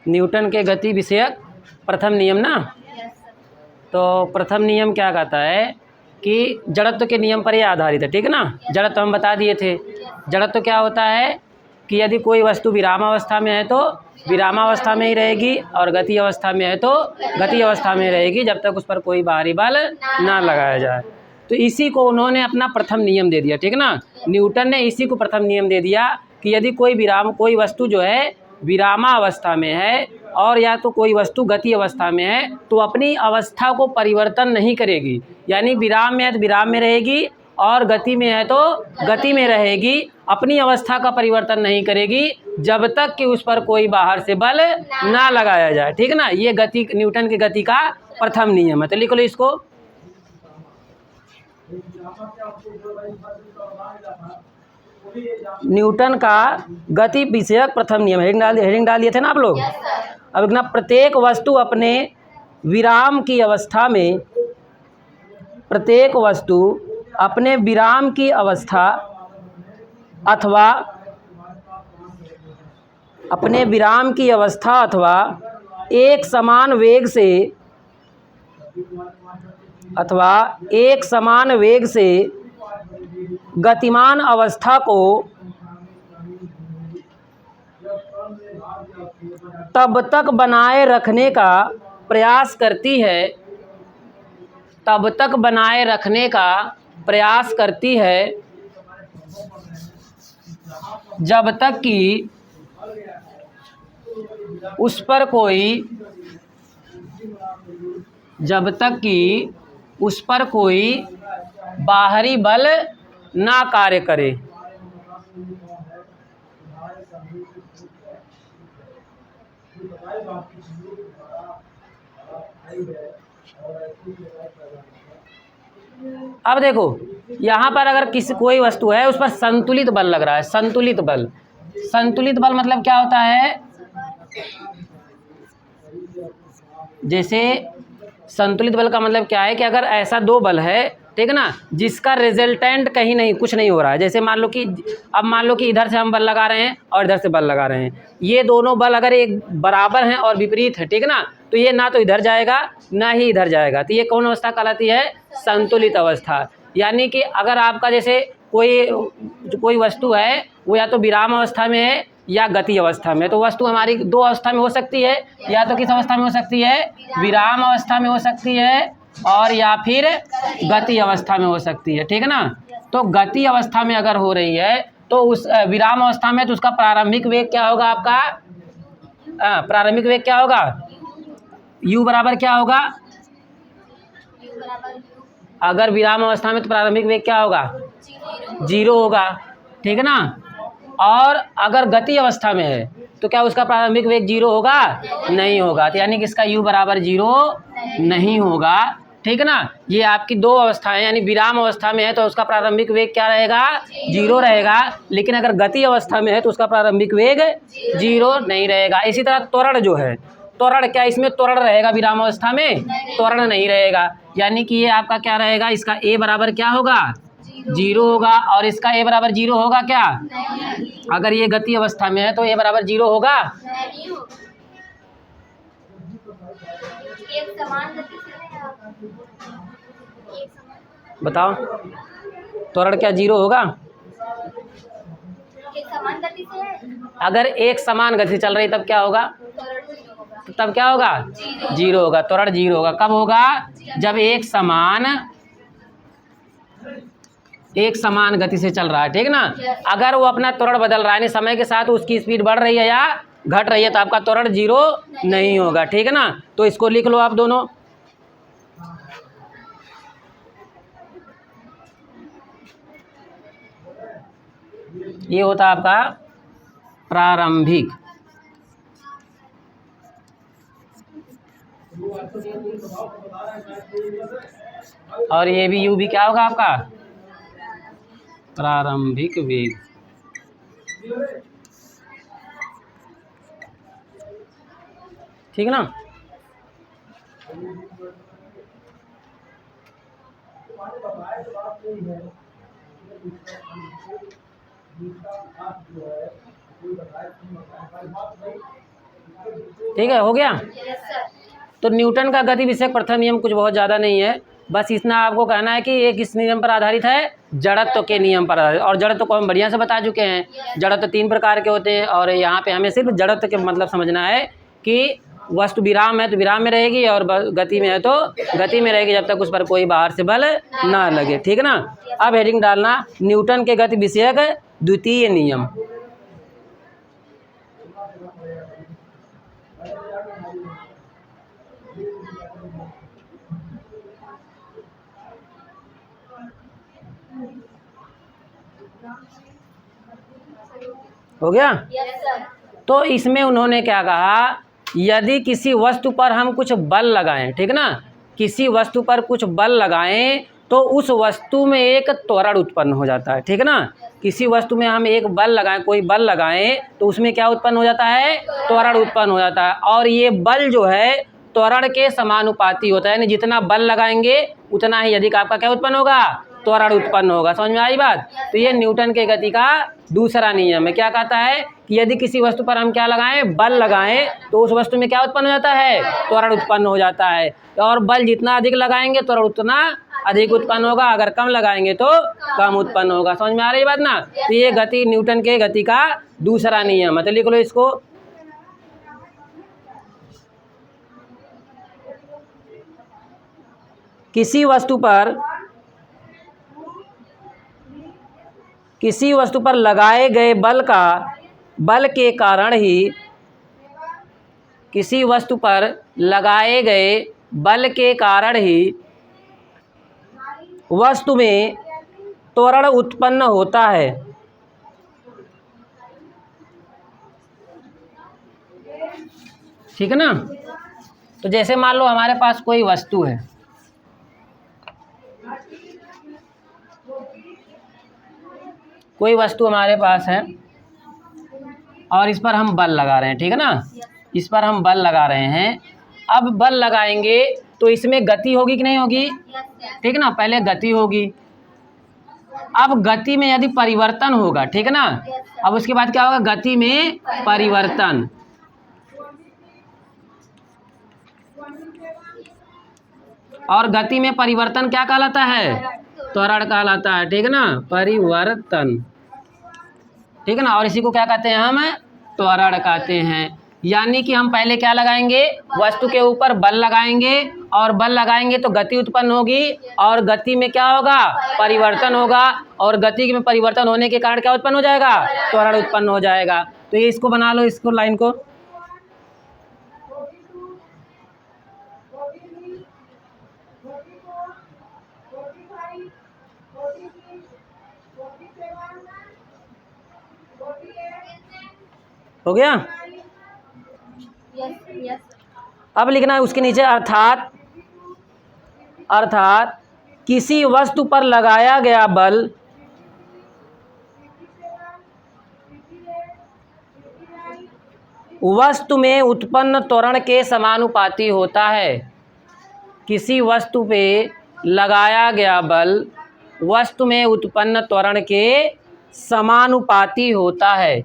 Newton के गति विषयक प्रथम नियम ना। तो प्रथम नियम क्या कहता है कि जड़त्व के नियम पर ये आधारित है, ठीक है ना। जड़त्व हम बता दिए थे। जड़त्व क्या होता है कि यदि कोई वस्तु विरामावस्था में है तो विरामावस्था में ही रहेगी, और गति अवस्था में है तो गति अवस्था में रहेगी, जब तक उस पर कोई बाहरी बल ना लगाया जाए। तो इसी को उन्होंने अपना प्रथम नियम दे दिया, ठीक है ना। न्यूटन ने इसी को प्रथम नियम दे दिया कि यदि कोई वस्तु जो है विरामावस्था में है और या तो कोई वस्तु गति अवस्था में है तो अपनी अवस्था को परिवर्तन नहीं करेगी। यानी विराम में है तो विराम में रहेगी, और गति में है तो गति में रहेगी, अपनी अवस्था का परिवर्तन नहीं करेगी जब तक कि उस पर कोई बाहर से बल ना लगाया जाए, ठीक है ना। ये गति न्यूटन की गति का प्रथम नियम है। तो लिख लो इसको। न्यूटन का गति विषयक प्रथम नियम, हेडिंग डाल दिए थे ना आप लोग। अब देखना, प्रत्येक वस्तु अपने विराम की अवस्था में, प्रत्येक वस्तु अपने विराम की अवस्था अथवा अपने विराम की अवस्था अथवा एक समान वेग से गतिमान अवस्था को तब तक बनाए रखने का प्रयास करती है, तब तक बनाए रखने का प्रयास करती है जब तक कि उस पर कोई बाहरी बल ना कार्य करे। अब देखो, यहाँ पर अगर कोई वस्तु है उस पर संतुलित बल लग रहा है, संतुलित बल मतलब क्या होता है, जैसे संतुलित बल का मतलब क्या है कि अगर ऐसा दो बल है, ठीक है ना, जिसका रिजल्टेंट कहीं नहीं, कुछ नहीं हो रहा है। जैसे मान लो कि इधर से हम बल लगा रहे हैं और इधर से बल लगा रहे हैं, ये दोनों बल अगर एक बराबर हैं और विपरीत है, ठीक है ना, तो ये ना तो इधर जाएगा ना ही इधर जाएगा। तो ये कौन अवस्था कहलाती है, संतुलित अवस्था। यानी कि अगर आपका जैसे कोई वस्तु है वो या तो विराम अवस्था में है या गति अवस्था में, तो वस्तु हमारी दो अवस्था में हो सकती है, या तो किस अवस्था में हो सकती है, विराम अवस्था में हो सकती है, और या फिर गति अवस्था में हो सकती है, ठीक है ना। तो गति अवस्था में अगर हो रही है तो उस विराम अवस्था में तो उसका प्रारंभिक वेग क्या होगा आपका, प्रारंभिक वेग क्या होगा, u बराबर क्या होगा, अगर विराम अवस्था में तो प्रारंभिक वेग क्या होगा, 0 होगा, ठीक है ना। और अगर गति अवस्था में है तो क्या उसका प्रारंभिक वेग 0 होगा, नहीं होगा। तो यानी कि इसका u बराबर 0 नहीं होगा, ठीक है ना। ये आपकी दो अवस्थाएं, यानी विराम अवस्था में है तो उसका प्रारंभिक वेग क्या रहेगा, 0 रहेगा, लेकिन अगर गति अवस्था में है तो उसका प्रारंभिक वेग 0 नहीं रहेगा। इसी तरह त्वरण जो है, त्वरण क्या इसमें त्वरण रहेगा, विराम अवस्था में त्वरण नहीं रहेगा। यानी कि ये आपका क्या रहेगा, इसका a बराबर क्या होगा, 0 होगा, और इसका a बराबर 0 होगा क्या, अगर ये गति अवस्था में है तो a बराबर 0 होगा, बताओ, त्वरण क्या 0 होगा, अगर एक समान गति चल रही तब क्या होगा, तब क्या होगा, 0 होगा, त्वरण 0 होगा। कब होगा, जब एक समान गति से चल रहा है, ठीक है ना। अगर वो अपना त्वरण बदल रहा है, यानी समय के साथ उसकी स्पीड बढ़ रही है या घट रही है, तो आपका त्वरण 0 नहीं होगा, ठीक है ना। तो इसको लिख लो आप दोनों। ये होता है आपका प्रारंभिक, और ये भी u भी क्या होगा आपका, प्रारंभिक वेग, ठीक है ना। ठीक है, हो गया। तो न्यूटन का गति विषयक प्रथम नियम कुछ बहुत ज़्यादा नहीं है, बस इतना आपको कहना है कि ये किस नियम पर आधारित है, जड़त्व के नियम पर आधारित। और जड़त्व को हम बढ़िया से बता चुके हैं। जड़त्व 3 प्रकार के होते हैं और यहाँ पे हमें सिर्फ जड़त्व के मतलब समझना है कि वस्तु विराम है तो विराम में रहेगी और गति में है तो गति में रहेगी, जब तक उस पर कोई बाहर से बल ना लगे, ठीक है ना। अब हेडिंग डालना न्यूटन के गति विषयक द्वितीय नियम। हो गया। तो इसमें उन्होंने क्या कहा, यदि किसी वस्तु पर हम कुछ बल लगाएं, ठीक ना, किसी वस्तु पर कुछ बल लगाएं तो उस वस्तु में एक त्वरण उत्पन्न हो जाता है, ठीक ना। किसी वस्तु में हम एक बल लगाएं, कोई बल लगाएं तो उसमें क्या उत्पन्न हो जाता है, त्वरण उत्पन्न हो जाता है। और ये बल जो है त्वरण के समानुपाती होता है, यानी जितना बल लगाएंगे उतना ही अधिक आपका क्या उत्पन्न होगा, त्वरण उत्पन्न होगा। समझ में आई बात। तो ये न्यूटन के गति का दूसरा नियम है। क्या कहता है कि यदि किसी वस्तु पर हम क्या लगाएं, बल लगाएं तो उस वस्तु में क्या उत्पन्न हो जाता है, त्वरण उत्पन्न हो जाता है। और बल जितना अधिक लगाएंगे त्वरण उतना अधिक उत्पन्न होगा, अगर कम लगाएंगे तो कम उत्पन्न होगा। समझ में आ रही बात ना। तो ये गति न्यूटन के गति का दूसरा नियम है। तो लिख लो इसको। किसी वस्तु पर लगाए गए बल के कारण ही, किसी वस्तु पर लगाए गए बल के कारण ही वस्तु में त्वरण उत्पन्न होता है। ठीक है ना। तो जैसे मान लो हमारे पास कोई वस्तु है, कोई वस्तु हमारे पास है और इस पर हम बल लगा रहे हैं, ठीक है ना, इस पर हम बल लगा रहे हैं। अब बल लगाएंगे तो इसमें गति होगी कि नहीं होगी, ठीक है ना, पहले गति होगी। अब गति में यदि परिवर्तन होगा, ठीक है ना, अब उसके बाद क्या होगा, गति में परिवर्तन। और गति में परिवर्तन क्या कहलाता है, त्वरण कहलाता है, ठीक है ना, परिवर्तन, ठीक है ना। और इसी को क्या कहते हैं, हम त्वरण कहते हैं। यानी कि हम पहले क्या लगाएंगे, वस्तु के ऊपर बल लगाएंगे और बल लगाएंगे तो गति उत्पन्न होगी और गति में क्या होगा, परिवर्तन होगा और गति में परिवर्तन होने के कारण क्या उत्पन्न हो जाएगा, त्वरण उत्पन्न हो जाएगा। तो ये इसको बना लो, इसको लाइन को। हो गया। अब लिखना है उसके नीचे अर्थात किसी वस्तु पर लगाया गया बल वस्तु में उत्पन्न त्वरण के समानुपाती होता है। किसी वस्तु पे लगाया गया बल वस्तु में उत्पन्न त्वरण के समानुपाती होता है।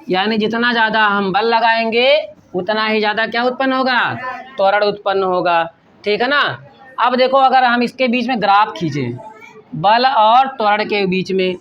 यानी जितना ज़्यादा हम बल लगाएंगे उतना ही ज़्यादा क्या उत्पन्न होगा, त्वरण उत्पन्न होगा, ठीक है ना। अब देखो अगर हम इसके बीच में ग्राफ खींचें बल और त्वरण के बीच में,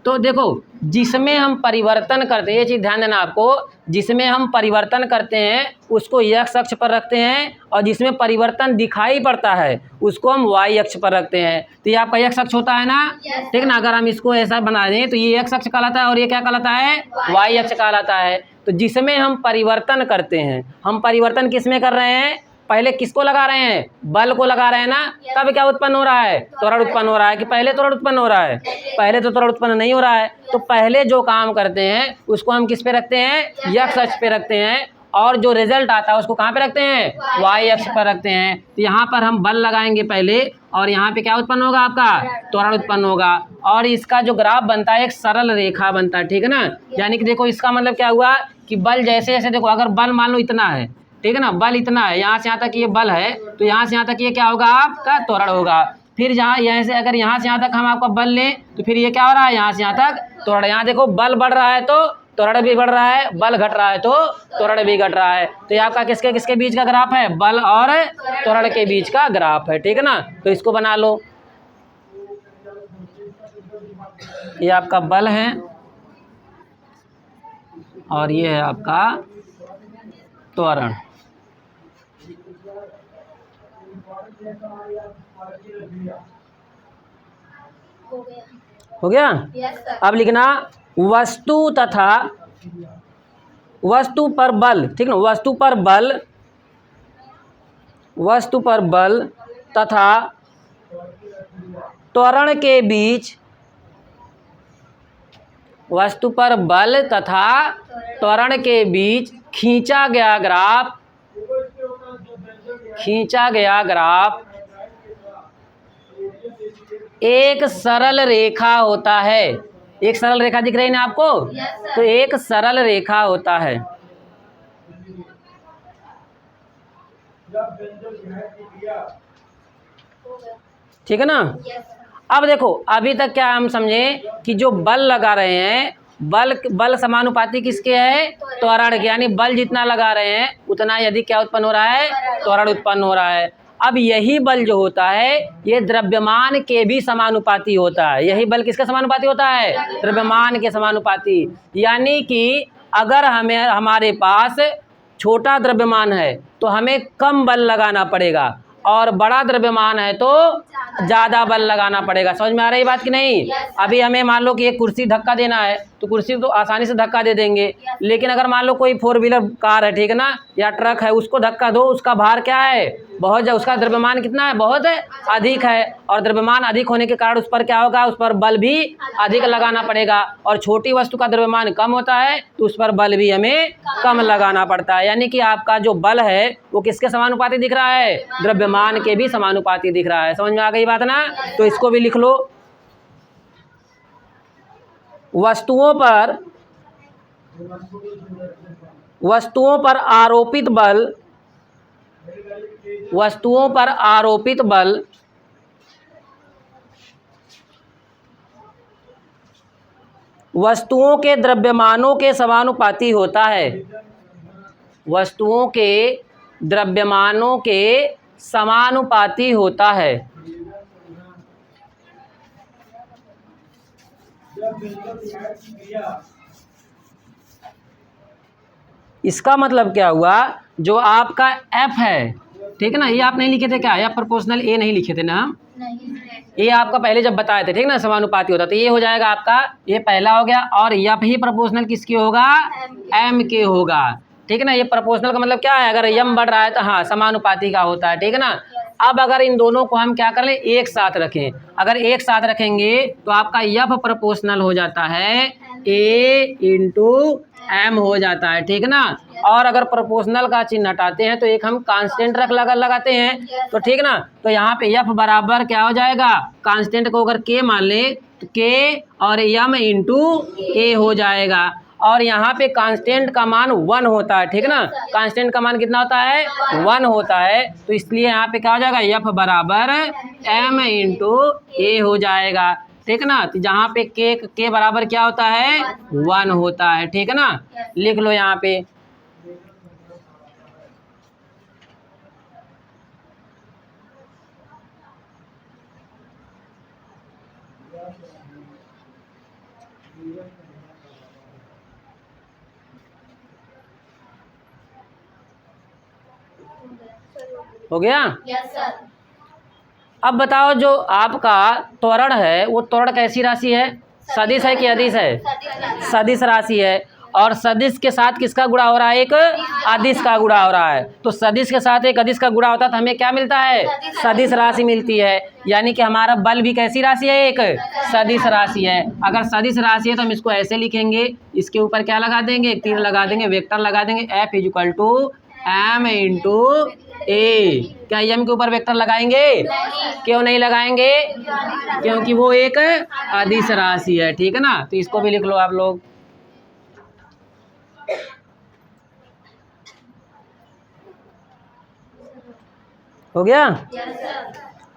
तो देखो जिसमें हम परिवर्तन करते हैं, ये चीज़ ध्यान देना आपको, जिसमें हम परिवर्तन करते हैं उसको x अक्ष पर रखते हैं और जिसमें परिवर्तन दिखाई पड़ता है उसको हम y अक्ष पर रखते हैं। तो ये आपका x अक्ष होता है ना, ठीक ना। अगर हम इसको ऐसा बना दें तो ये x अक्ष कहलाता है और ये क्या कहलाता है, y अक्ष कहलाता है। तो जिसमें हम परिवर्तन करते हैं, हम परिवर्तन किस में कर रहे हैं, पहले किसको लगा रहे हैं, बल को लगा रहे हैं ना, तब क्या उत्पन्न हो रहा है, त्वरण उत्पन्न हो रहा है कि पहले त्वरण उत्पन्न हो रहा है, पहले तो त्वरण उत्पन्न नहीं हो रहा है। तो पहले जो काम करते हैं उसको हम किस पे रखते हैं, x अक्ष पे रखते हैं और जो रिजल्ट आता है उसको कहाँ पे रखते हैं, y अक्ष पर रखते हैं। तो यहाँ पर हम बल लगाएंगे पहले और यहाँ पे क्या उत्पन्न होगा, आपका त्वरण उत्पन्न होगा और इसका जो ग्राफ बनता है एक सरल रेखा बनता है, ठीक है ना। यानी कि देखो इसका मतलब क्या हुआ कि बल जैसे जैसे, देखो अगर बल मान लो इतना है, ठीक है ना, बल इतना है, यहाँ से यहाँ तक ये बल है तो यहाँ से यहाँ तक ये क्या होगा, आपका त्वरण होगा। फिर जहाँ यहाँ से अगर यहाँ से यहाँ तक हम आपका बल लें तो फिर ये क्या हो रहा है, यहाँ से यहाँ तक त्वरण। यहाँ देखो बल बढ़ रहा है तो त्वरण भी बढ़ रहा है, बल घट रहा है तो त्वरण भी घट रहा है। तो ये आपका किसके किसके बीच का ग्राफ है? बल और त्वरण के बीच का ग्राफ है, ठीक है ना। तो इसको बना लो, ये आपका बल है और ये है आपका त्वरण। हो गया? अब लिखना वस्तु तथा वस्तु पर बल, ठीक ना, वस्तु पर बल, वस्तु पर बल तथा त्वरण के बीच, वस्तु पर बल तथा त्वरण के बीच खींचा गया ग्राफ, खींचा गया ग्राफ एक सरल रेखा होता है। एक सरल रेखा दिख रही है ना आपको? तो एक सरल रेखा होता है। ठीक है ना। अब देखो, अभी तक क्या हम समझे कि जो बल लगा रहे हैं, बल समानुपाती किसके है? त्वरण के, यानी बल जितना लगा रहे हैं उतना यदि क्या उत्पन्न हो रहा है? त्वरण उत्पन्न हो रहा है। अब यही बल जो होता है ये द्रव्यमान के भी समानुपाती होता है। यही बल किसके समानुपाती होता है? द्रव्यमान के समानुपाती। यानी कि अगर हमारे पास छोटा द्रव्यमान है तो हमें कम बल लगाना पड़ेगा, और बड़ा द्रव्यमान है तो ज़्यादा बल लगाना पड़ेगा। समझ में आ रही बात कि नहीं? अभी हमें मान लो कि एक कुर्सी धक्का देना है तो कुर्सी तो आसानी से धक्का दे देंगे, लेकिन अगर मान लो कोई 4 व्हीलर कार है, ठीक है ना, या ट्रक है, उसको धक्का दो, उसका भार क्या है? बहुत, उसका द्रव्यमान कितना है? बहुत अधिक है, और द्रव्यमान अधिक होने के कारण उस पर क्या होगा? उस पर बल भी अधिक लगाना पड़ेगा। और छोटी वस्तु का द्रव्यमान कम होता है तो उस पर बल भी हमें कम लगाना पड़ता है। यानी कि आपका जो बल है वो किसके समानुपाती दिख रहा है? द्रव्यमान के भी समानुपाती दिख रहा है। समझ में आ गई बात ना? तो इसको भी लिख लो, वस्तुओं पर आरोपित बल, वस्तुओं पर आरोपित बल वस्तुओं के द्रव्यमानों के समानुपाती होता है। वस्तुओं के द्रव्यमानों के समानुपाती होता है। इसका मतलब क्या हुआ? जो आपका F है, ठीक है ना, ये आप नहीं लिखे थे क्या? या प्रोपोर्शनल ए नहीं लिखे थे ना हम? ये आपका पहले जब बताए थे, ठीक ना, समानुपाती होता, तो ये हो जाएगा आपका, ये पहला हो गया। और F ही प्रोपोर्शनल किसके होगा? M के होगा, ठीक है ना। ये प्रोपोर्शनल का मतलब क्या है? अगर M बढ़ रहा है तो हाँ समानुपाती का होता है, ठीक है ना। अब अगर इन दोनों को हम क्या कर लें? एक साथ रखें। अगर एक साथ रखेंगे तो आपका F प्रोपोर्शनल हो जाता है A × M हो जाता है, ठीक ना। और अगर प्रोपोर्शनल का चिन्ह हटाते हैं तो एक हम कांस्टेंट लगाते हैं, तो ठीक ना। तो यहाँ पे F बराबर क्या हो जाएगा? कांस्टेंट को अगर K मान ले तो K और M × A हो जाएगा। और यहाँ पे कांस्टेंट का मान 1 होता है, ठीक ना। कांस्टेंट का मान कितना होता है? 1 होता है। तो इसलिए यहाँ पे क्या हो जाएगा? F बराबर M × A हो जाएगा, ठीक ना। तो जहाँ पे के बराबर क्या होता है? 1 होता है, ठीक है ना। लिख लो यहाँ पे। हो गया? Yes sir. अब बताओ, जो आपका त्वरण है वो त्वरण कैसी राशि है? सदिश है कि अदिश है? सदिश राशि है। और सदिश के साथ किसका गुणा हो रहा है? एक अदिश का गुणा हो रहा है। तो सदिश के साथ एक अदिश का गुणा होता है तो हमें क्या मिलता है? सदिश राशि मिलती है। यानी कि हमारा बल भी कैसी राशि है? एक सदिश राशि है। अगर सदिश राशि है तो हम इसको ऐसे लिखेंगे, इसके ऊपर क्या लगा देंगे? एक तीर लगा देंगे, वेक्टर लगा देंगे, F = M × A। क्या M के ऊपर वेक्टर लगाएंगे? क्यों नहीं लगाएंगे? क्योंकि वो एक अदिश राशि है, ठीक है ना। तो इसको भी लिख लो आप लोग। हो गया?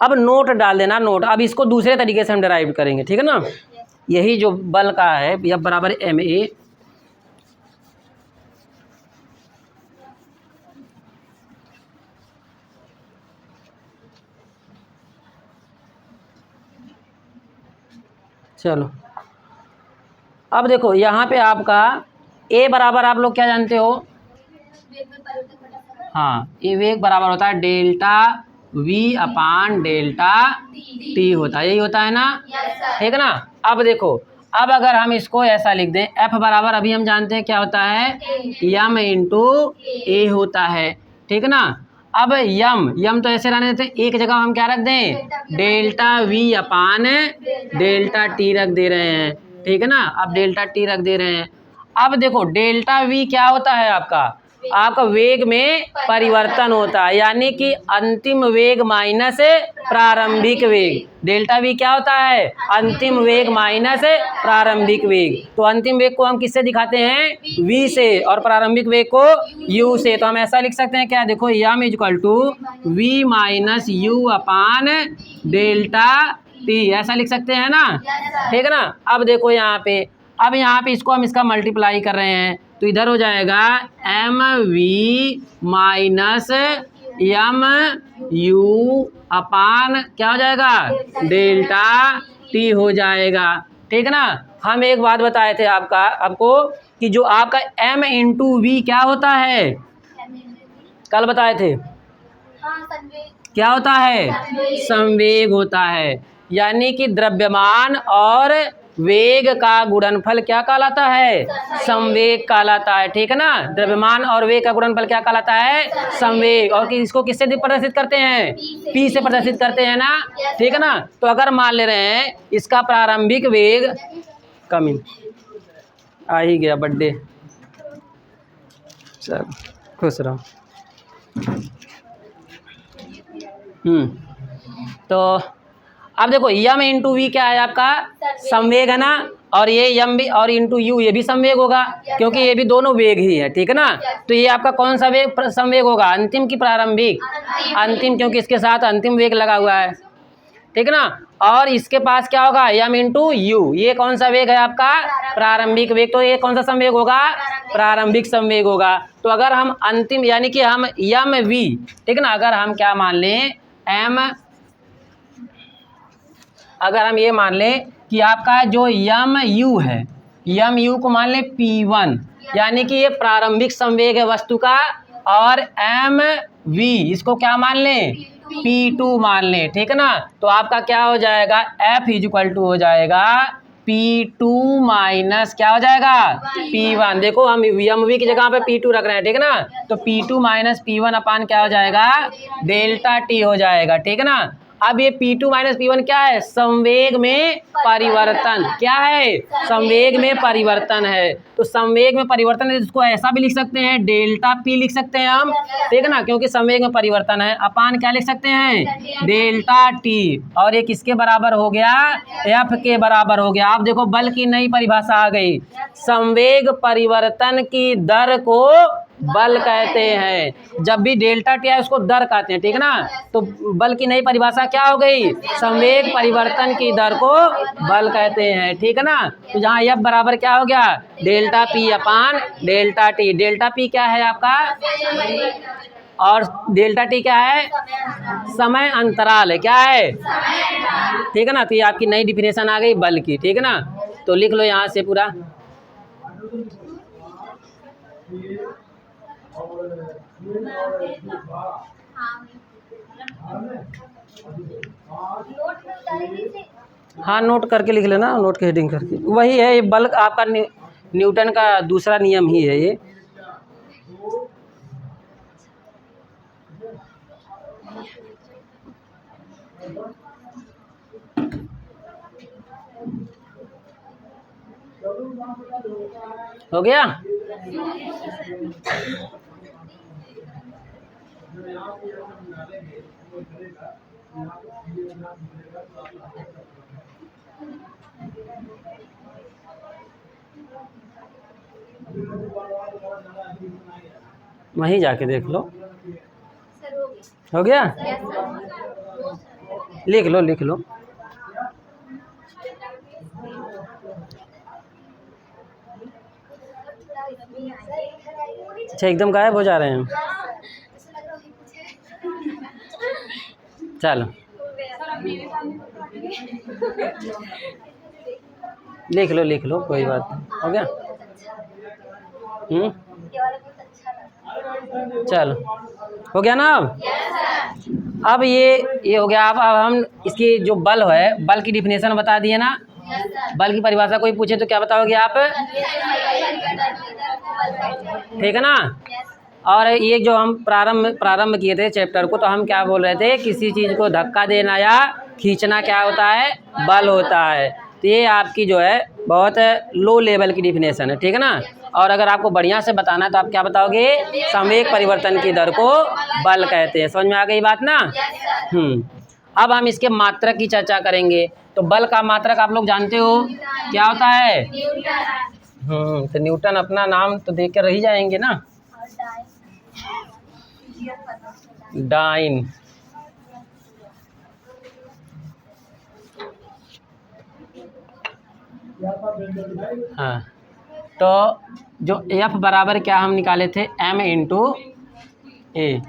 अब नोट डाल देना, नोट। अब इसको दूसरे तरीके से हम डिराइव करेंगे, ठीक है ना। यही जो बल का है F बराबर MA, चलो अब देखो यहाँ पे आपका ए बराबर आप लोग क्या जानते हो? हाँ, ये वेग बराबर होता है delta V upon delta T होता है, यही होता है ना? ठीक है ना। अब देखो, अब अगर हम इसको ऐसा लिख दें, एफ बराबर अभी हम जानते हैं क्या होता है, यम इंटू ए होता है, ठीक है ना। अब यम तो ऐसे रहने देते हैं, एक जगह हम क्या रख दें, delta V upon delta T रख दे रहे हैं, ठीक है ना। अब डेल्टा टी रख दे रहे हैं। अब देखो डेल्टा वी क्या होता है आपका वेग में परिवर्तन होता है, यानी कि अंतिम वेग माइनस प्रारंभिक वेग। डेल्टा वी क्या होता है, अंतिम वेग माइनस प्रारंभिक वेग। तो अंतिम वेग को हम किससे दिखाते हैं, v से, और प्रारंभिक वेग को u से। तो हम ऐसा लिख सकते हैं क्या, देखो M equal to V minus U upon delta T, ऐसा लिख सकते हैं ना, ठीक है ना। अब देखो यहाँ पे, अब यहाँ पे इसको हम इसका मल्टीप्लाई कर रहे हैं, तो इधर हो जाएगा M V minus M U upon क्या हो जाएगा, डेल्टा टी हो जाएगा, ठीक है ना। हम एक बात बताए थे आपको कि जो आपका एम इंटू वी क्या होता है, कल बताए थे, क्या होता है, संवेग होता है। यानी कि द्रव्यमान और वेग का गुणनफल क्या कहलाता है, संवेग कहलाता है, ठीक है ना। द्रव्यमान और वेग का गुणनफल क्या कहलाता है, संवेग। और इसको किससे प्रदर्शित करते हैं, पी से प्रदर्शित करते हैं ना, ठीक है ना। तो अगर मान ले रहे हैं इसका प्रारंभिक वेग, कमिंग आ ही गया बर्थडे, चल खुश रहो। तो अब देखो यम इंटू वी क्या है आपका, संवेग है ना, और ये यम भी और इंटू यू ये भी संवेग होगा, क्योंकि ये भी दोनों वेग ही है, ठीक है ना। तो ये आपका कौन सा वेग संवेग होगा, अंतिम की प्रारंभिक, अंतिम, क्योंकि इसके साथ अंतिम वेग लगा हुआ है, ठीक है ना। और इसके पास क्या होगा, यम इंटू यू, ये कौन सा वेग है आपका, प्रारंभिक वेग। तो ये कौन सा संवेग होगा, प्रारंभिक संवेग होगा। तो अगर हम अंतिम यानी कि हम यम वी, ठीक है ना, अगर हम क्या मान लें एम, अगर हम ये मान लें कि आपका जो यम यू है, यम यू को मान लें P1, यानी कि ये प्रारंभिक संवेग है वस्तु का, और एम वी इसको क्या मान लें, P2 मान लें, ठीक है ना। तो आपका क्या हो जाएगा, F इक्वल टू हो जाएगा P2 माइनस क्या हो जाएगा, P1। देखो हम यम वी की जगह पे P2 रख रहे हैं, ठीक है ना। तो P2 माइनस P1 अपान क्या हो जाएगा, डेल्टा टी हो जाएगा, ठीक है ना। अब ये P2 माइनस P1 क्या है, संवेग में परिवर्तन, क्या है, संवेग में परिवर्तन है। तो संवेग में परिवर्तन है, इसको ऐसा भी लिख सकते हैं, डेल्टा P लिख सकते हैं हम, ठीक है ना, क्योंकि संवेग में परिवर्तन है। अपान क्या लिख सकते हैं, डेल्टा टी, और ये किसके बराबर हो गया, F के बराबर हो गया। आप देखो बल की नई परिभाषा आ गई, संवेग परिवर्तन की दर को बल कहते हैं। जब भी डेल्टा टी है उसको दर कहते हैं, ठीक है ना। तो बल की नई परिभाषा क्या हो गई, संवेग परिवर्तन की दर को बल कहते हैं, ठीक है ना। तो जहाँ F बराबर क्या हो गया, डेल्टा पी अपान डेल्टा टी। डेल्टा पी क्या है आपका, और डेल्टा टी क्या है, समय अंतराल है, क्या है, ठीक है ना। तो ये आपकी नई डिफिनेशन आ गई बल की, ठीक है ना। तो लिख लो यहाँ से पूरा। हाँ नोट करके लिख लेना, नोट के हेडिंग करके। वही है ये बल आपका न्यूटन का दूसरा नियम ही है ये। हो गया, वहीं जाके देख लो। हो गया, लिख लो लिख लो। अच्छा एकदम गायब हो जा रहे हैं, चलो लिख लो कोई बात नहीं, हो गया। चलो हो गया ना। अब ये हो गया। अब हम इसकी जो बल है, बल की डिफिनेशन बता दिए ना। बल की परिभाषा कोई पूछे तो क्या बताओगे आप? ठीक है ना। और ये जो हम प्रारंभ किए थे चैप्टर को, तो हम क्या बोल रहे थे, किसी चीज़ को धक्का देना या खींचना क्या होता है? बल होता है। तो ये आपकी जो है बहुत लो लेवल की डिफिनेशन है, ठीक है ना। और अगर आपको बढ़िया से बताना है तो आप क्या बताओगे? संवेग परिवर्तन की दर को बल कहते हैं। समझ में आ गई बात ना? अब हम इसके मात्रक की चर्चा करेंगे। तो बल का मात्रक आप लोग जानते हो क्या होता है? तो न्यूटन अपना नाम तो देख कर रह ही जाएंगे ना। डाइन। हाँ, तो जो F बराबर क्या हम निकाले थे? M इंटू ए,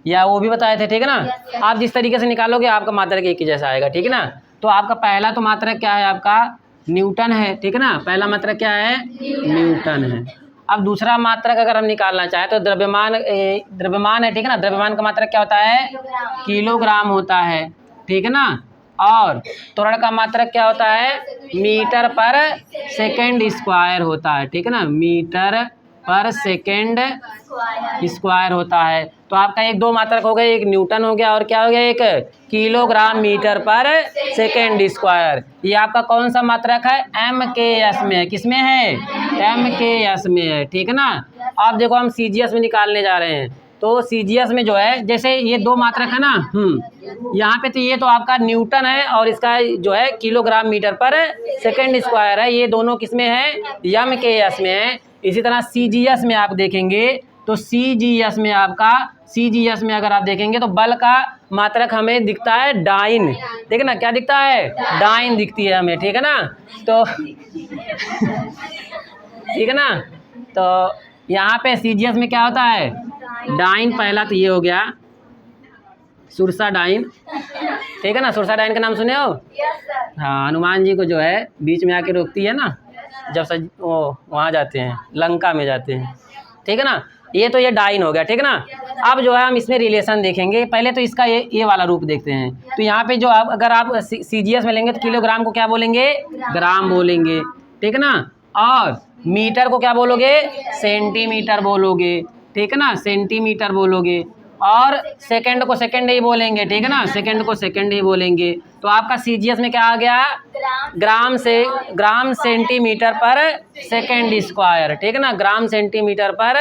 या वो भी बताए थे, ठीक है ना। आप जिस तरीके से निकालोगे आपका मात्रक एक ही जैसा आएगा, ठीक है ना। तो आपका पहला तो मात्रक क्या है? आपका न्यूटन है, ठीक है ना। पहला मात्रक क्या है? न्यूटन है। अब दूसरा मात्रक अगर हम निकालना चाहें तो द्रव्यमान है, ठीक है ना। द्रव्यमान का मात्रक क्या होता है? किलोग्राम होता है, ठीक है ना। और त्वरण का मात्रक क्या होता है? मीटर पर सेकेंड स्क्वायर होता है, ठीक है ना। मीटर पर सेकेंड स्क्वायर होता है। तो आपका एक दो मात्रक हो गए, एक न्यूटन हो गया और क्या हो गया? एक किलोग्राम मीटर पर सेकेंड स्क्वायर। ये आपका कौन सा मात्रक है? MKS में है। किस में है? MKS में है, ठीक है ना। अब देखो हम CGS में निकालने जा रहे हैं। तो CGS में जो है, जैसे ये दो मात्रक है ना, यहाँ पे तो ये तो आपका न्यूटन है और इसका जो है किलोग्राम मीटर पर सेकेंड स्क्वायर है। ये दोनों किस में है? MKS में है। इसी तरह CGS में आप देखेंगे तो CGS में अगर आप देखेंगे तो बल का मात्रक हमें दिखता है डाइन, ठीक है ना। क्या दिखता है? डाइन दिखती है हमें, ठीक है ना। तो ठीक है ना। तो यहाँ पे CGS में क्या होता है? डाइन। पहला तो ये हो गया सुरसा डाइन, ठीक है ना। सुरसा डाइन का नाम सुने हो? हाँ, हनुमान जी को जो है बीच में आके रोकती है ना, जब वो वहाँ जाते हैं, लंका में जाते हैं, ठीक है ना। ये तो ये डाइन हो गया, ठीक है ना। अब जो है हम इसमें रिलेशन देखेंगे। पहले तो इसका ये वाला रूप देखते हैं। तो यहाँ पे जो अगर आप CGS में लेंगे तो किलोग्राम को क्या बोलेंगे? ग्राम बोलेंगे, ठीक है ना। और मीटर को क्या बोलोगे? सेंटीमीटर बोलोगे, ठीक है ना। सेंटीमीटर बोलोगे। और सेकंड को सेकंड ही बोलेंगे, ठीक है ना। सेकंड को सेकंड ही बोलेंगे। तो आपका CGS में क्या आ गया? ग्राम सेंटीमीटर पर सेकंड स्क्वायर, ठीक है ना। ग्राम सेंटीमीटर पर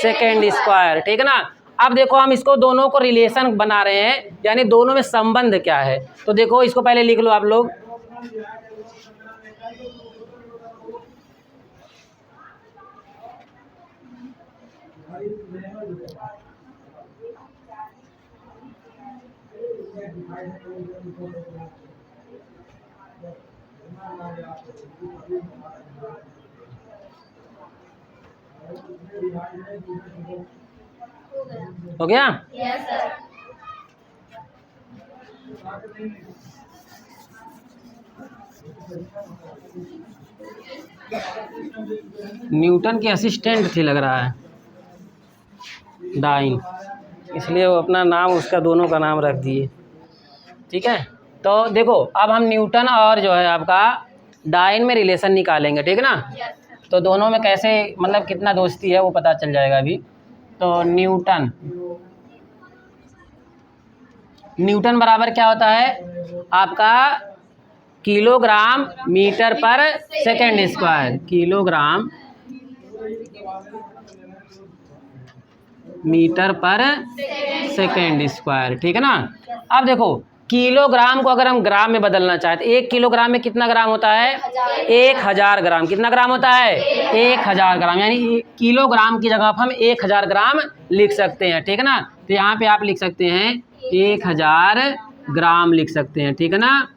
सेकंड स्क्वायर, ठीक है ना। अब देखो हम इसको दोनों को रिलेशन बना रहे हैं, यानी दोनों में संबंध क्या है। तो देखो इसको पहले लिख लो आप लोग। हो गया? Yes sir. न्यूटन के असिस्टेंट थी लग रहा है डाइन, इसलिए वो अपना नाम उसका दोनों का नाम रख दिए, ठीक है। तो देखो अब हम न्यूटन और जो है आपका डाइन में रिलेशन निकालेंगे, ठीक है ना। तो दोनों में कैसे मतलब कितना दोस्ती है वो पता चल जाएगा अभी। तो न्यूटन बराबर क्या होता है? आपका किलोग्राम मीटर पर सेकेंड स्क्वायर। किलोग्राम मीटर पर सेकेंड स्क्वायर, ठीक है ना। अब देखो किलोग्राम को अगर हम ग्राम में बदलना चाहते, 1 किलोग्राम में कितना ग्राम होता है? 1000 ग्राम। कितना ग्राम होता है? 1000 ग्राम। यानी किलोग्राम की जगह पर हम 1000 ग्राम लिख सकते हैं, ठीक है ना। तो यहाँ पे आप लिख सकते हैं 1000 ग्राम लिख सकते हैं, ठीक है ना।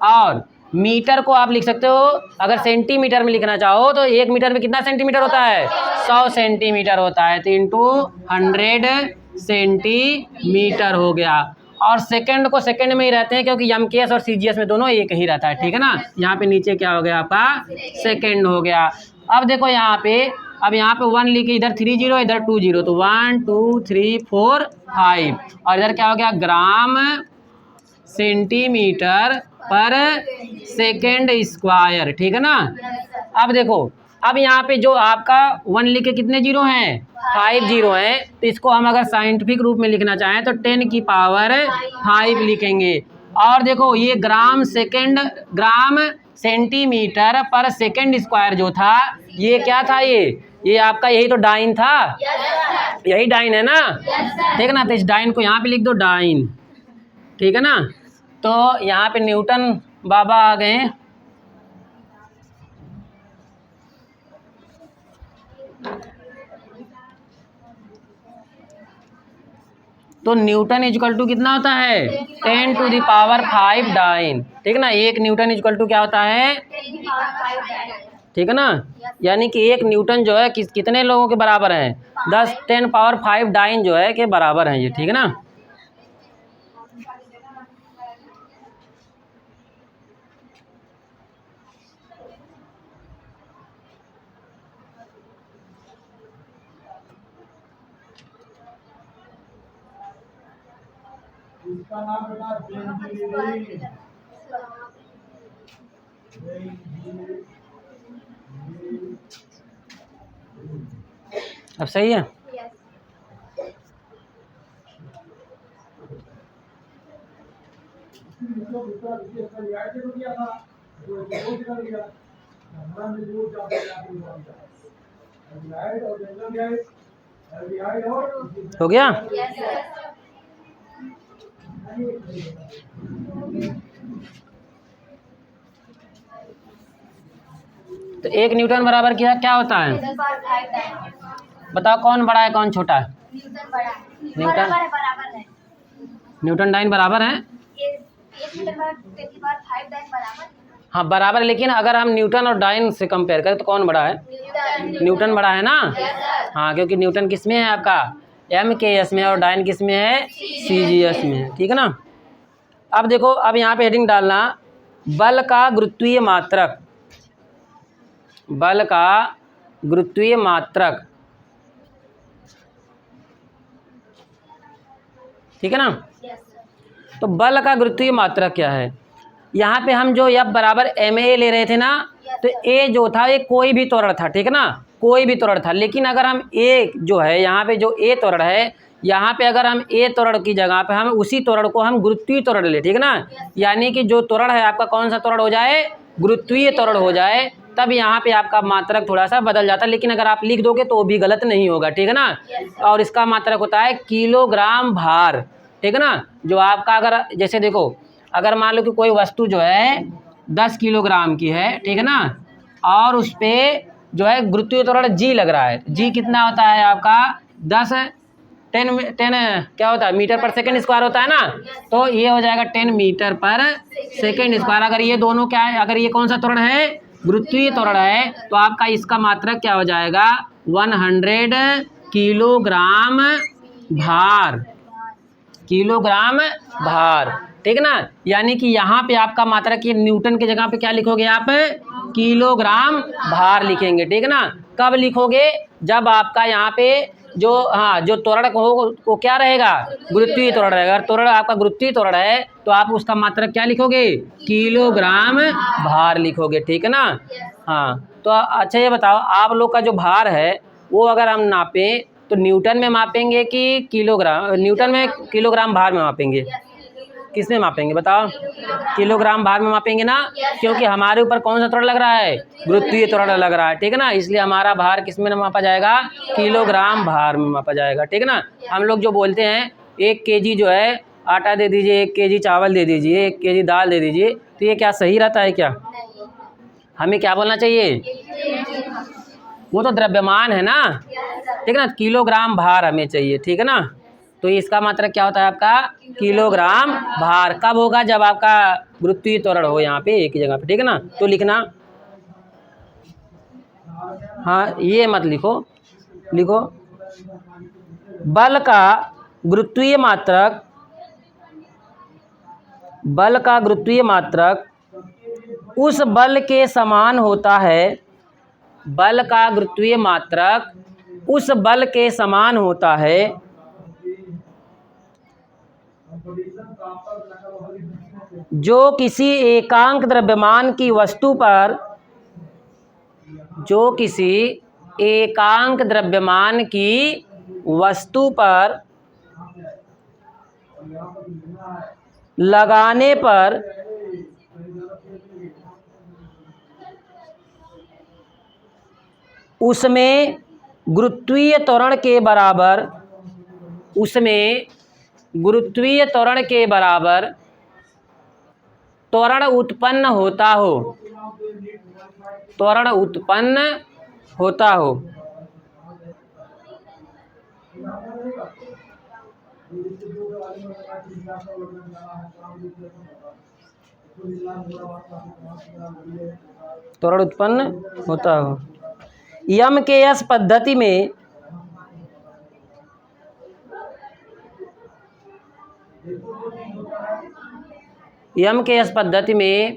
और मीटर को आप लिख सकते हो, अगर सेंटीमीटर में लिखना चाहो तो 1 मीटर में कितना सेंटीमीटर होता है? 100 सेंटीमीटर होता है। तो इंटू 100 सेंटीमीटर हो गया। और सेकंड को सेकंड में ही रहते हैं, क्योंकि एमकेएस और सीजीएस में दोनों एक ही रहता है, ठीक है ना। यहाँ पे नीचे क्या हो गया आपका, सेकंड हो गया। अब देखो यहाँ पे, अब यहाँ पे 1 लिखे, इधर 3 0, इधर 2 0, तो 1 2 3 4 5, और इधर क्या हो गया, ग्राम सेंटीमीटर पर सेकेंड स्क्वायर, ठीक है ना। अब देखो, अब यहाँ पे जो आपका 1 लिखे कितने जीरो हैं, 5 जीरो हैं, तो इसको हम अगर साइंटिफिक रूप में लिखना चाहें तो 10 की पावर 5 लिखेंगे। और देखो ये ग्राम सेंटीमीटर पर सेकेंड स्क्वायर जो था, ये क्या था, ये आपका यही तो डाइन था, यही डाइन है ना, ठीक है ना। तो इस डाइन को यहाँ पे लिख दो, डाइन, ठीक है ना। तो यहाँ पे न्यूटन बाबा आ गए। तो न्यूटन इजकल टू कितना होता है, 10 टू द पावर 5 डाइन, ठीक है ना। एक न्यूटन इजकल टू क्या होता है, ठीक है ना। यानी कि एक न्यूटन जो है कितने लोगों के बराबर है, 10 पावर 5 डाइन जो है के बराबर है ये, ठीक है ना। इसका नाम बेटा अब सही है। हो गया। तो एक न्यूटन बराबर क्या होता है, बताओ कौन बड़ा है कौन छोटा है, न्यूटन डाइन बराबर है, हाँ बराबर। लेकिन अगर हम न्यूटन और डाइन से कंपेयर करें तो कौन बड़ा है, न्यूटन बड़ा है ना। हाँ, क्योंकि न्यूटन किस में है आपका, एमकेएस में, और डाइन किस में है, सीजीएस में है, ठीक है ना। अब देखो, अब यहाँ पे हेडिंग डालना, बल का गुरुत्वीय मात्रक, बल का गुरुत्वीय मात्रक, ठीक है ना। तो बल का गुरुत्वीय मात्रक क्या है, यहाँ पे हम जो F बराबर ma ले रहे थे ना, तो a जो था ये कोई भी त्वरण था, ठीक है ना, कोई भी त्वरण था। लेकिन अगर हम a जो है, यहाँ पे जो a त्वरण है, यहाँ पे अगर हम a त्वरण की जगह पे हम उसी त्वरण को हम गुरुत्वीय त्वरण ले, ठीक है ना। यानी कि जो त्वरण है आपका कौन सा त्वरण हो जाए, गुरुत्वीय त्वरण हो जाए, तब यहाँ पे आपका मात्रक थोड़ा सा बदल जाता है। लेकिन अगर आप लिख दोगे तो भी गलत नहीं होगा, ठीक है ना। और इसका मात्रक होता है किलोग्राम भार, ठीक है ना। जो आपका अगर जैसे देखो, अगर मान लो कि कोई वस्तु जो है 10 किलोग्राम की है, ठीक है ना, और उस पर जो है गुरुत्वीय त्वरण जी लग रहा है, जी कितना होता है आपका 10 क्या होता है, मीटर पर सेकंड स्क्वायर होता है ना। तो ये हो जाएगा 10 मीटर पर सेकंड स्क्वायर। अगर ये दोनों क्या है, अगर ये कौन सा त्वरण है, गुरुत्वीय त्वरण है, तो आपका इसका मात्रक क्या हो जाएगा, 100 किलोग्राम भार, किलोग्राम भार, ठीक है ना। यानी कि यहाँ पे आपका मात्रक ये न्यूटन की जगह पे क्या लिखोगे आप, किलोग्राम भार लिखेंगे, ठीक है ना। कब लिखोगे, जब आपका यहाँ पे जो जो त्वरण हो वो क्या रहेगा, गुरुत्वीय त्वरण रहेगा। अगर त्वरण आपका गुरुत्वीय त्वरण है तो आप उसका मात्रक क्या लिखोगे, किलोग्राम भार लिखोगे, ठीक है ना। हाँ, तो अच्छा ये बताओ, आप लोग का जो भार है वो अगर हम नापें तो न्यूटन में मापेंगे कि किलोग्राम, न्यूटन में किलोग्राम भार में मापेंगे, किस में मापेंगे बताओ, किलोग्राम भार में मापेंगे ना, क्योंकि हमारे ऊपर कौन सा त्वरण लग रहा है, गुरुत्वीय त्वरण लग रहा है, ठीक है ना। इसलिए हमारा भार किस में मापा जाएगा, किलोग्राम भार में मापा जाएगा, ठीक है ना। हम लोग जो बोलते हैं 1 kg जो है आटा दे दीजिए, 1 kg चावल दे दीजिए, 1 kg दाल दे दीजिए, तो ये क्या सही रहता है क्या, हमें क्या बोलना चाहिए, वो तो द्रव्यमान है ना, ठीक है ना। किलोग्राम भार हमें चाहिए, ठीक है ना। तो इसका मात्रक क्या होता है आपका, किलोग्राम भार। कब होगा, जब आपका गुरुत्वीय त्वरण हो यहाँ पे एक ही जगह पे, ठीक है ना। तो लिखना, हाँ ये मत लिखो, बल का गुरुत्वीय मात्रक बल का गुरुत्वीय मात्रक उस बल के समान होता है, बल का गुरुत्वीय मात्रक उस बल के समान होता है जो किसी एकांक द्रव्यमान की वस्तु पर, जो किसी एकांक द्रव्यमान की वस्तु पर लगाने पर उसमें गुरुत्वीय त्वरण के बराबर, उसमें गुरुत्वीय त्वरण के बराबर त्वरण उत्पन्न होता हो, त्वरण उत्पन्न होता हो। त्वरण उत्पन्न होता हो। यम के एस पद्धति में यम के एस पद्धति में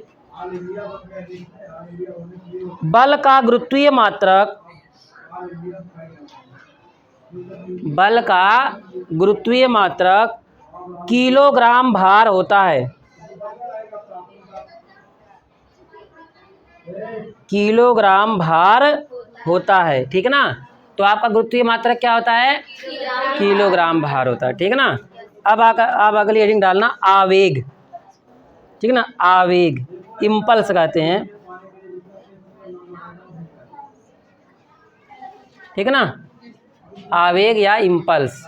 बल का गुरुत्वीय मात्रक, बल का गुरुत्वीय मात्रक किलोग्राम भार होता है, किलोग्राम भार होता है, ठीक है ना। तो आपका गुरुत्वीय मात्रक क्या होता है? किलोग्राम भार होता है, ठीक है ना। अब अगली हेडिंग डालना आवेग, ठीक है ना। आवेग, इम्पल्स कहते हैं, ठीक है ना। आवेग या इम्पल्स,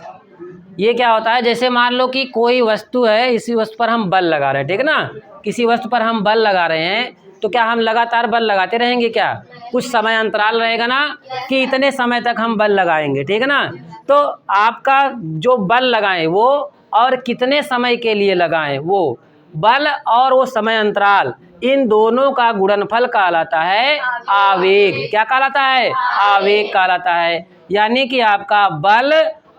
ये क्या होता है? जैसे मान लो कि कोई वस्तु है, इसी वस्तु पर हम बल लगा रहे हैं, ठीक है ना। किसी वस्तु पर हम बल लगा रहे हैं, तो क्या हम लगातार बल लगाते रहेंगे? क्या कुछ समय अंतराल रहेगा ना कि इतने समय तक हम बल लगाएंगे, ठीक है ना। तो आपका जो बल लगाएं वो और कितने समय के लिए लगाएं, वो बल और वो समय अंतराल, इन दोनों का गुणनफल कहलाता है आवेग। क्या कहलाता है? आवेग कहलाता है। यानी कि आपका बल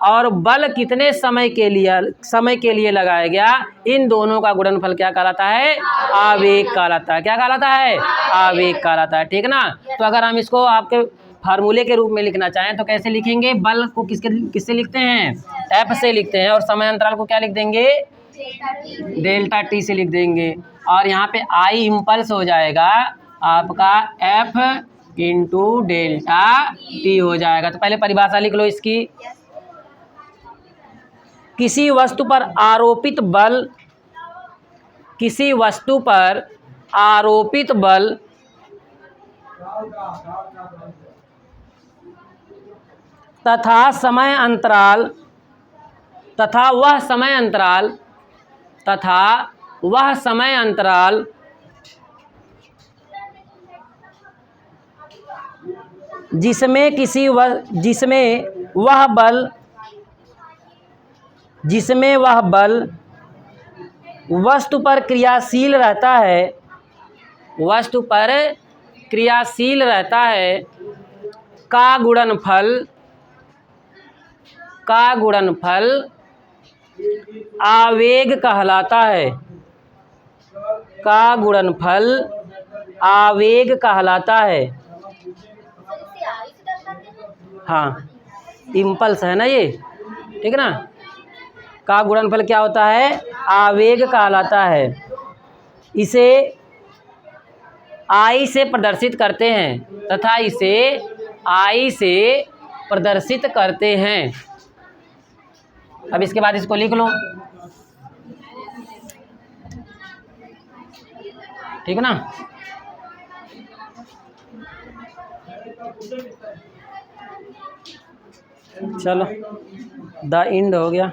और बल कितने समय के लिए लगाया गया, इन दोनों का गुणनफल क्या कहलाता है? आवेग कहलाता है। क्या कहलाता है? आवेग कहलाता है, ठीक ना। तो अगर हम इसको आपके फार्मूले के रूप में लिखना चाहें तो कैसे लिखेंगे? बल को किससे लिखते हैं? एफ से लिखते हैं। और समय अंतराल को क्या लिख देंगे? डेल्टा टी से लिख देंगे। और यहाँ पे आई इम्पल्स हो जाएगा आपका एफ इंटू डेल्टा टी हो जाएगा। तो पहले परिभाषा लिख लो इसकी। किसी वस्तु पर आरोपित बल, किसी वस्तु पर आरोपित बल तथा समय अंतराल, तथा वह समय अंतराल जिसमें वह बल वस्तु पर क्रियाशील रहता है, वस्तु पर क्रियाशील रहता है, का गुणनफल आवेग कहलाता है, का गुणनफल आवेग कहलाता है। हाँ, इम्पल्स है ना ये, ठीक है ना। का गुणनफल क्या होता है? आवेग कहलाता है। इसे आई से प्रदर्शित करते हैं तथा इसे आई से प्रदर्शित करते हैं। अब इसके बाद इसको लिख लो, ठीक है ना। चलो द एंड हो गया।